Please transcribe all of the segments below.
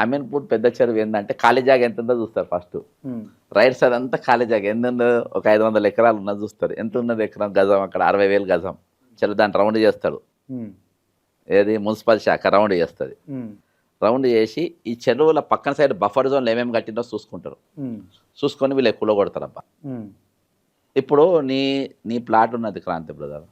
అమీన్పూర్ పెద్ద చెరువు ఏంటంటే ఖాళీ జాగా ఎంత ఉందో చూస్తారు ఫస్ట్. రైట్ సైడ్ అంతా ఖాళీ జాగా ఎంత ఒక 500 ఎకరాలు ఉన్నది చూస్తారు. ఎంత ఉన్నది ఎకరం గజం అక్కడ 60,000 గజం చెరువు. దాన్ని రౌండ్ చేస్తాడు, ఏది మున్సిపల్ శాఖ రౌండ్ చేస్తుంది. రౌండ్ చేసి ఈ చెరువుల పక్కన సైడ్ బఫర్ జోన్లు ఏమేమి కట్టిందో చూసుకుంటారు. చూసుకొని వీళ్ళు ఎక్కువ కొడతారబ్బా. ఇప్పుడు నీ ప్లాట్ ఉన్నది క్రాంతి బ్రదర్,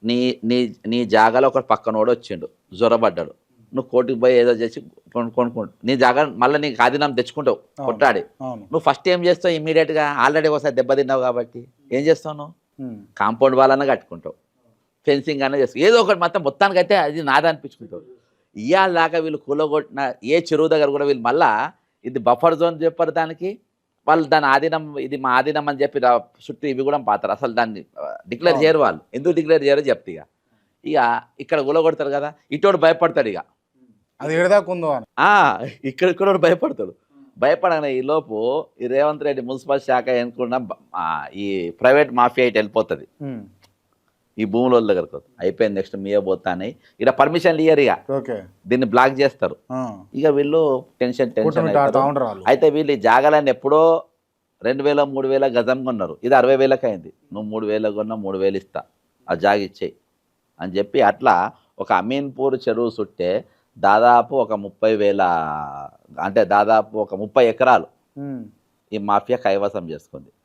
నీ నీ నీ జాగాలో ఒక పక్కనోడు వచ్చిండు, జ్వరపడ్డాడు, నువ్వు కోర్టుకు పోయి ఏదో చేసి కొనుక్కుంటు నీ జాగా మళ్ళీ నీకు ఆధీనం తెచ్చుకుంటావు కొట్టాడి. నువ్వు ఫస్ట్ ఏం చేస్తావు, ఇమ్మీడియట్గా ఆల్రెడీ ఒకసారి దెబ్బతిన్నావు కాబట్టి ఏం చేస్తావు, నువ్వు కాంపౌండ్ వాళ్ళన్నా కట్టుకుంటావు, ఫెన్సింగ్ అన్న చేస్తావు, ఏదో ఒకటి మొత్తానికి అయితే అది నాది అనిపించుకుంటావు. ఇవాళ దాకా వీళ్ళు కూలగొట్టిన ఏ చెరువు దగ్గర కూడా వీళ్ళు మళ్ళా ఇది బఫర్ జోన్ చెప్పారు దానికి, వాళ్ళు దాని ఆధీనం, ఇది మా ఆధీనం అని చెప్పి చుట్టూ ఇవి కూడా పాతారు. అసలు దాన్ని డిక్లేర్ చేయరు వాళ్ళు. ఎందుకు డిక్లేర్ చేయరో చెప్తే ఇక ఇక్కడ కూలగొడతారు కదా, ఇటోడు భయపడతాడు. ఇక అది ఎడదాకుందో అని ఇక్కడ భయపడతాడు. భయపడగానే ఈ లోపు ఈ రేవంత్ రెడ్డి మున్సిపల్ శాఖ ఎన్నుకున్న ఈ ప్రైవేట్ మాఫియా ఇటు వెళ్ళిపోతుంది, ఈ భూముల దగ్గరకు అయిపోయింది. నెక్స్ట్ మీయే పోతానే ఇక్కడ పర్మిషన్లు ఇయ్యరు, ఇక దీన్ని బ్లాక్ చేస్తారు. ఇక వీళ్ళు టెన్షన్ అయితే వీళ్ళు ఈ జాగాలన్నీ ఎప్పుడో 2,000 3,000 గజం కొన్నారు, ఇది 60,000కి అయింది. నువ్వు 3,000 కొన్నా 3,000 ఇస్తా, ఆ జాగ ఇచ్చేయి అని చెప్పి అట్లా ఒక అమీన్పూర్ చెరువు చుట్టే దాదాపు ఒక 30,000 అంటే దాదాపు ఒక 30 ఎకరాలు ఈ మాఫియా కైవసం చేసుకుంది.